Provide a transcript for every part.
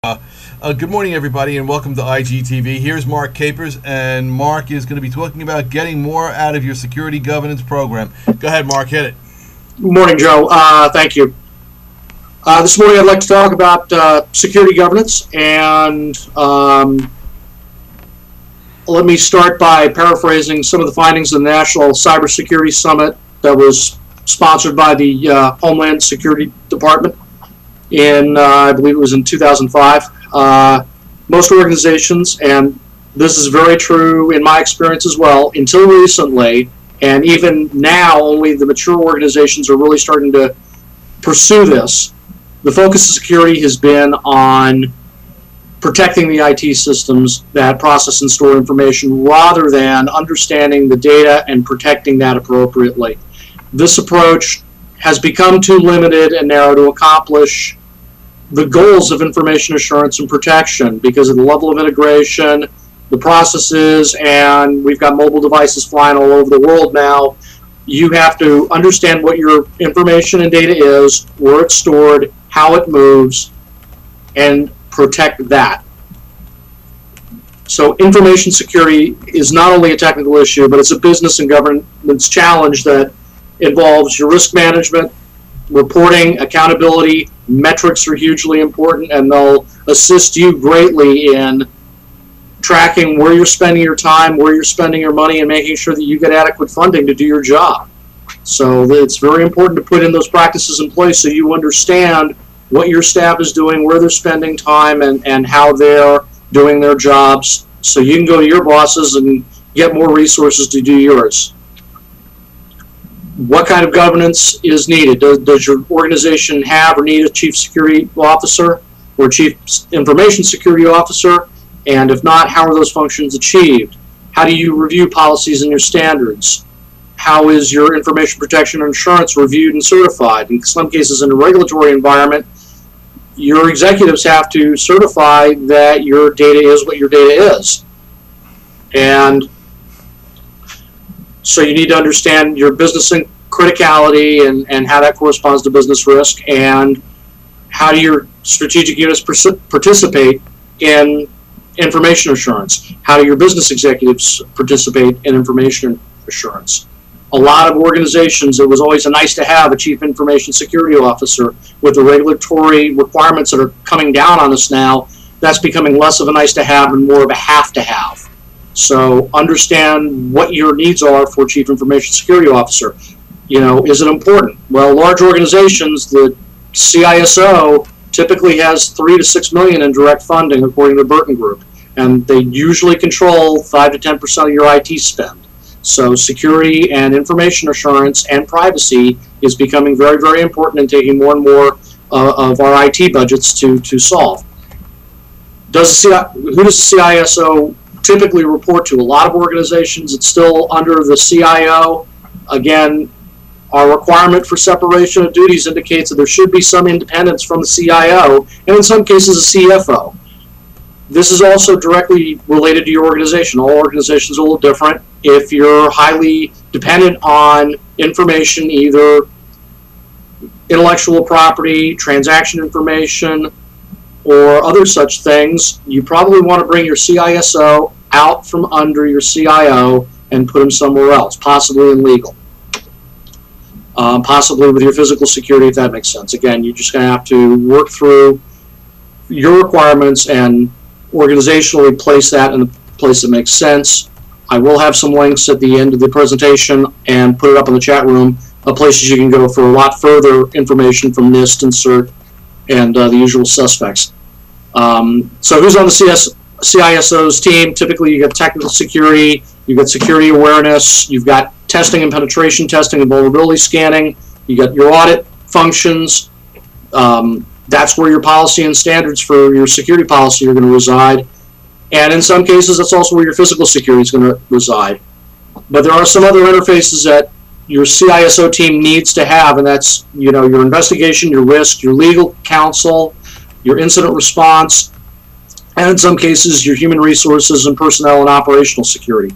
Good morning, everybody, and welcome to IGTV. Here's Mark Capers, and Mark is going to be talking about getting more out of your security governance program. Go ahead, Mark, hit it. Good morning, Joe. Thank you. This morning I'd like to talk about security governance, and let me start by paraphrasing some of the findings of the National Cybersecurity Summit that was sponsored by the Homeland Security Department I believe it was in 2005. Most organizations, and this is very true in my experience as well, until recently, and even now only the mature organizations are really starting to pursue this. The focus of security has been on protecting the IT systems that process and store information rather than understanding the data and protecting that appropriately. This approach has become too limited and narrow to accomplish the goals of information assurance and protection because of the level of integration, the processes, and we've got mobile devices flying all over the world now. You have to understand what your information and data is, where it's stored, how it moves, and protect that. So information security is not only a technical issue, but it's a business and governance challenge that involves your risk management, reporting, accountability. Metrics are hugely important, and they'll assist you greatly in tracking where you're spending your time, where you're spending your money, and making sure that you get adequate funding to do your job. So it's very important to put in those practices in place so you understand what your staff is doing, where they're spending time, and how they're doing their jobs, so you can go to your bosses and get more resources to do yours. What kind of governance is needed? Does your organization have or need a chief security officer or chief information security officer? And if not, how are those functions achieved? How do you review policies and your standards? How is your information protection and insurance reviewed and certified? In some cases, in a regulatory environment, your executives have to certify that your data is what your data is. And so you need to understand your business and criticality and how that corresponds to business risk, and how do your strategic units participate in information assurance? How do your business executives participate in information assurance? A lot of organizations, it was always a nice to have a chief information security officer. With the regulatory requirements that are coming down on us now, that's becoming less of a nice to have and more of a have to have. So understand what your needs are for chief information security officer. Is it important? Well, large organizations, the CISO typically has 3 to 6 million in direct funding, according to the Burton Group, and they usually control 5 to 10% of your IT spend. So security and information assurance and privacy is becoming very, very important and taking more and more of our IT budgets to solve. Who does the CISO typically report to? A lot of organizations, it's still under the CIO. Again, our requirement for separation of duties indicates that there should be some independence from the CIO, and in some cases a CFO. This is also directly related to your organization. All organizations are a little different. If you're highly dependent on information, either intellectual property, transaction information, or other such things, you probably want to bring your CISO out from under your CIO and put him somewhere else, possibly in legal. Possibly with your physical security, if that makes sense. Again, you're just going to have to work through your requirements and organizationally place that in the place that makes sense. I will have some links at the end of the presentation and put it up in the chat room of places you can go for a lot further information from NIST and CERT and the usual suspects. So who's on the CISO's team? Typically you got technical security, you've got security awareness, you've got testing and penetration testing and vulnerability scanning, you got your audit functions. That's where your policy and standards for your security policy are going to reside. And in some cases, that's also where your physical security is going to reside. But there are some other interfaces that your CISO team needs to have, and that's your investigation, your risk, your legal counsel, your incident response, and in some cases, your human resources and personnel and operational security.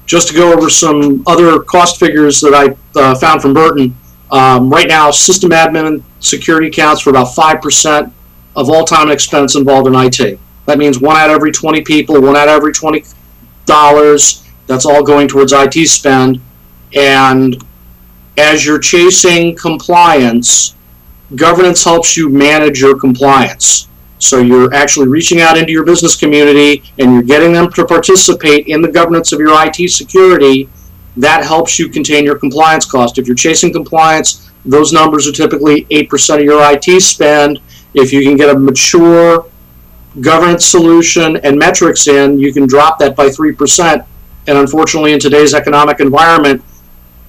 Just to go over some other cost figures that I found from Burton, right now system admin security accounts for about 5% of all time and expense involved in IT. That means 1 out of every 20 people, 1 out of every $20. That's all going towards IT spend. And as you're chasing compliance, governance helps you manage your compliance. So you're actually reaching out into your business community and you're getting them to participate in the governance of your IT security. That helps you contain your compliance cost. If you're chasing compliance, those numbers are typically 8% of your IT spend. If you can get a mature governance solution and metrics in, you can drop that by 3%. And unfortunately, in today's economic environment,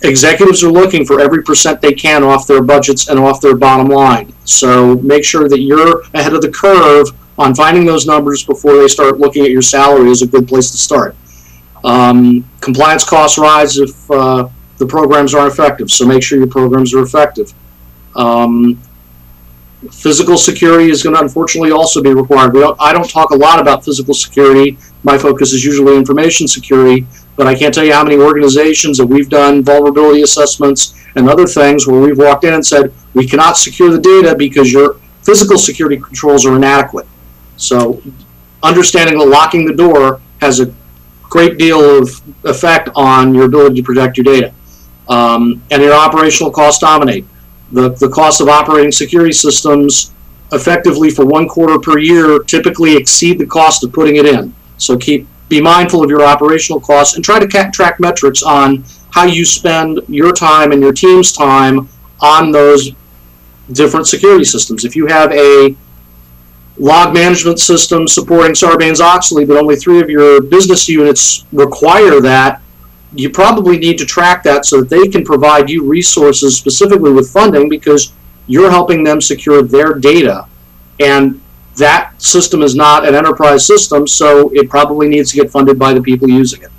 executives are looking for every percent they can off their budgets and off their bottom line. So make sure that you're ahead of the curve on finding those numbers before they start looking at your salary is a good place to start. Compliance costs rise if the programs aren't effective, so make sure your programs are effective. Physical security is going to unfortunately also be required. I don't talk a lot about physical security. My focus is usually information security, but I can't tell you how many organizations that we've done vulnerability assessments and other things where we've walked in and said, we cannot secure the data because your physical security controls are inadequate. So understanding that locking the door has a great deal of effect on your ability to protect your data. And your operational costs dominate. The cost of operating security systems effectively for 1 quarter per year typically exceed the cost of putting it in. So be mindful of your operational costs and try to track metrics on how you spend your time and your team's time on those different security systems. If you have a log management system supporting Sarbanes-Oxley, but only 3 of your business units require that, you probably need to track that so that they can provide you resources specifically with funding because you're helping them secure their data. And that system is not an enterprise system, so it probably needs to get funded by the people using it.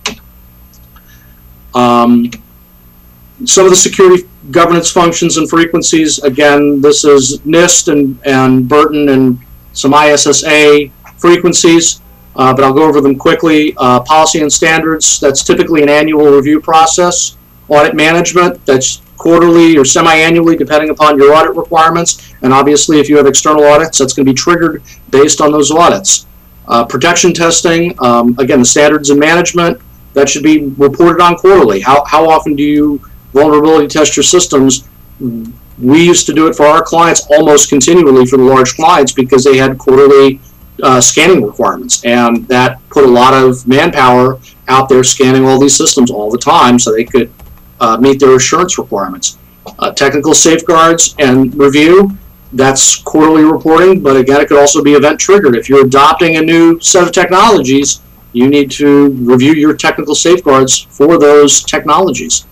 Some of the security governance functions and frequencies, again, this is NIST and Burton and some ISSA frequencies. But I'll go over them quickly. Policy and standards, that's typically an annual review process. Audit management, that's quarterly or semi-annually depending upon your audit requirements. And obviously if you have external audits, that's going to be triggered based on those audits. Protection testing, again, the standards and management, that should be reported on quarterly. How often do you vulnerability test your systems? We used to do it for our clients almost continually for the large clients because they had quarterly scanning requirements, and that put a lot of manpower out there scanning all these systems all the time so they could meet their assurance requirements. Technical safeguards and review, that's quarterly reporting, but again, it could also be event triggered. If you're adopting a new set of technologies, you need to review your technical safeguards for those technologies.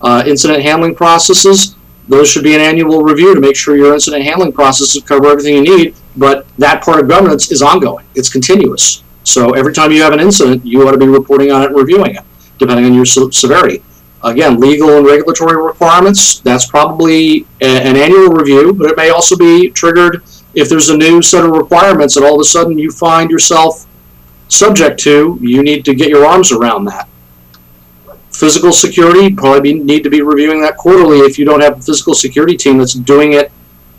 Incident handling processes, those should be an annual review to make sure your incident handling processes cover everything you need, but that part of governance is ongoing. It's continuous. So every time you have an incident, you ought to be reporting on it and reviewing it, depending on your severity. Again, legal and regulatory requirements, that's probably an annual review, but it may also be triggered if there's a new set of requirements that all of a sudden you find yourself subject to. You need to get your arms around that. Physical security, probably need to be reviewing that quarterly if you don't have a physical security team that's doing it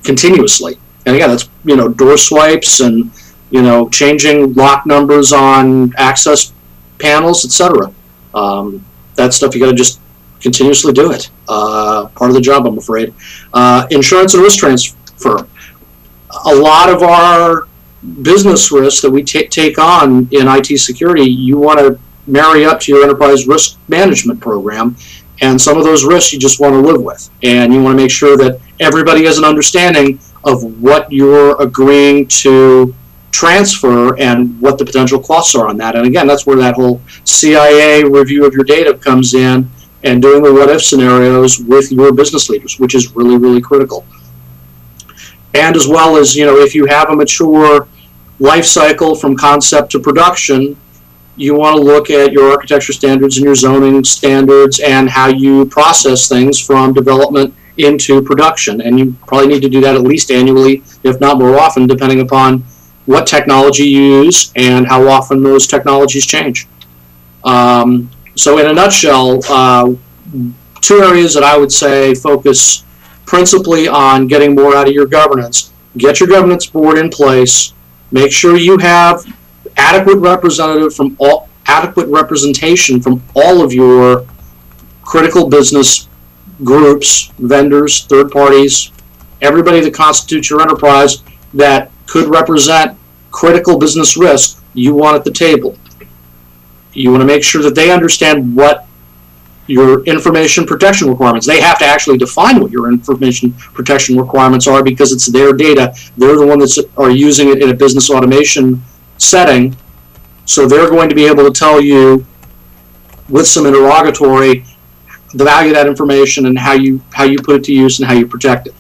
continuously. And again, that's, door swipes and, changing lock numbers on access panels, etc. That stuff you got to just continuously do it. Part of the job, I'm afraid. Insurance and risk transfer. A lot of our business risks that we take on in IT security, you want to marry up to your enterprise risk management program, and some of those risks you just want to live with, and you want to make sure that everybody has an understanding of what you're agreeing to transfer and what the potential costs are on that. And again, that's where that whole CIA review of your data comes in, and doing the what-if scenarios with your business leaders, which is really, really critical. And as well as, if you have a mature life cycle from concept to production, you want to look at your architecture standards and your zoning standards and how you process things from development into production. And you probably need to do that at least annually, if not more often, depending upon what technology you use and how often those technologies change. So in a nutshell, 2 areas that I would say focus principally on getting more out of your governance. get your governance board in place, make sure you have adequate representation from all of your critical business groups, vendors, third parties, everybody that constitutes your enterprise that could represent critical business risk you want at the table. You want to make sure that they understand what your information protection requirements. They have to actually define what your information protection requirements are because it's their data. They're the ones that are using it in a business automation setting. So they're going to be able to tell you with some interrogatory the value of that information and how you put it to use and how you protect it,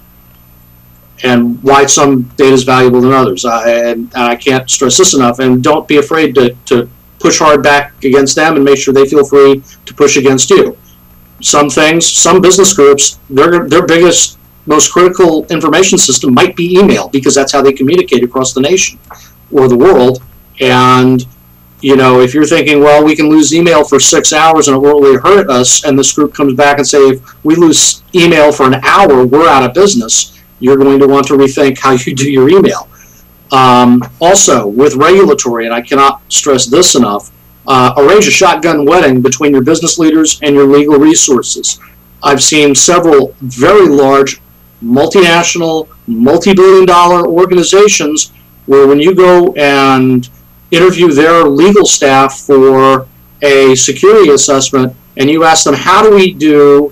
and why some data is valuable than others. And I can't stress this enough. And don't be afraid to push hard back against them and make sure they feel free to push against you. Some things, some business groups, their biggest, most critical information system might be email because that's how they communicate across the nation or the world. And if you're thinking, well, we can lose email for 6 hours and it won't really hurt us, and this group comes back and say, if we lose email for an hour, we're out of business, you're going to want to rethink how you do your email. Also, with regulatory, and I cannot stress this enough, arrange a shotgun wedding between your business leaders and your legal resources. I've seen several very large, multinational, multi-billion-dollar organizations where when you go and interview their legal staff for a security assessment and you ask them, how do we do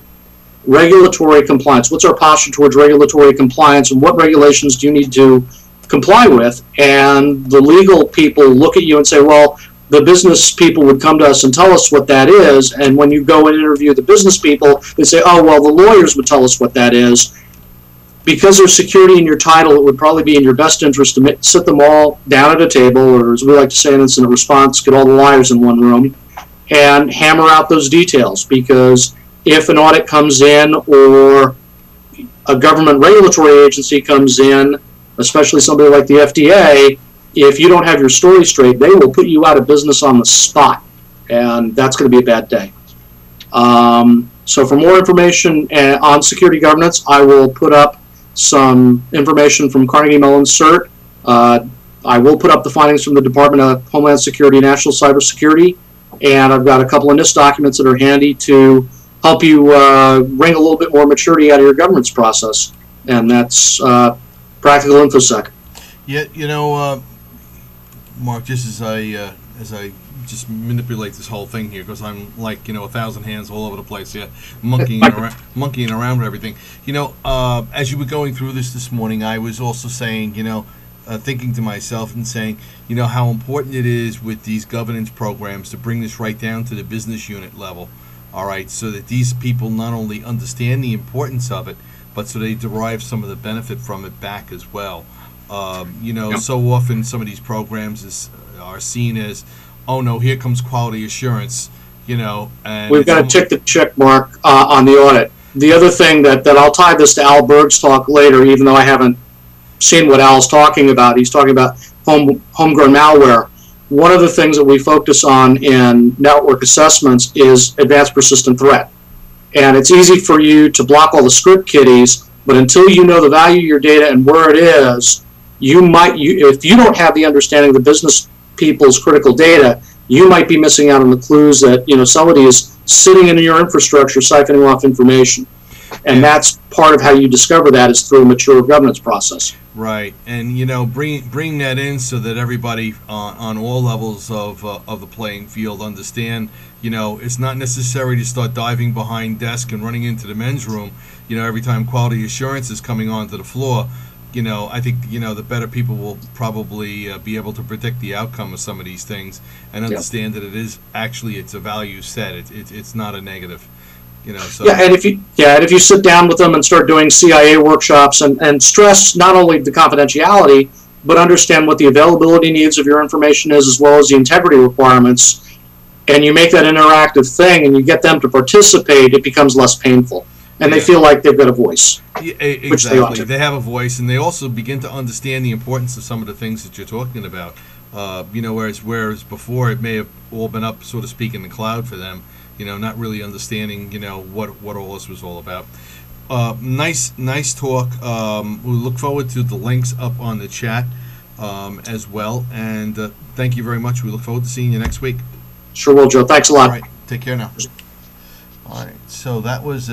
regulatory compliance? What's our posture towards regulatory compliance, and what regulations do you need to comply with? And the legal people look at you and say, well, the business people would come to us and tell us what that is. And when you go and interview the business people, they say, oh, well, the lawyers would tell us what that is. Because there's security in your title, it would probably be in your best interest to sit them all down at a table, or as we like to say in incident response, get all the liars in one room and hammer out those details. Because if an audit comes in or a government regulatory agency comes in, especially somebody like the FDA, if you don't have your story straight, they will put you out of business on the spot, and that's going to be a bad day. So for more information on security governance, I will put up some information from Carnegie Mellon CERT. I will put up the findings from the Department of Homeland Security, National Cybersecurity, and I've got a couple of NIST documents that are handy to help you wring a little bit more maturity out of your governance process, and that's Practical InfoSec. Yeah, Mark, just as I just manipulate this whole thing here, because I'm like 1,000 hands all over the place here, monkeying around with everything. As you were going through this morning, I was also saying, thinking to myself and saying, how important it is with these governance programs to bring this right down to the business unit level. All right, so that these people not only understand the importance of it, but so they derive some of the benefit from it back as well. Yep. So often some of these programs are seen as, oh no, here comes quality assurance, and we've got to tick the check mark on the audit. The other thing that I'll tie this to Al Berg's talk later, even though I haven't seen what Al's talking about. He's talking about homegrown malware. One of the things that we focus on in network assessments is advanced persistent threat. And it's easy for you to block all the script kiddies, but until you know the value of your data and where it is, if you don't have the understanding of the business people's critical data, you might be missing out on the clues that somebody is sitting in your infrastructure siphoning off information. And that's part of how you discover that is through a mature governance process. Right, and bring that in so that everybody on all levels of the playing field understand. It's not necessary to start diving behind desk and running into the men's room. Every time quality assurance is coming onto the floor. I think the better people will probably be able to predict the outcome of some of these things and understand that it's a value set. It's not a negative. So. Yeah, and if you sit down with them and start doing CIA workshops and stress not only the confidentiality, but understand what the availability needs of your information is, as well as the integrity requirements, and you make that interactive thing and you get them to participate, it becomes less painful. And they feel like they've got a voice. Yeah, exactly. They have a voice, and they also begin to understand the importance of some of the things that you're talking about. Whereas before it may have all been up, so to speak, in the cloud for them. Not really understanding, what all this was all about. Nice talk. We look forward to the links up on the chat as well. And thank you very much. We look forward to seeing you next week. Sure will, Joe. Thanks a lot. All right, take care now. All right, so that was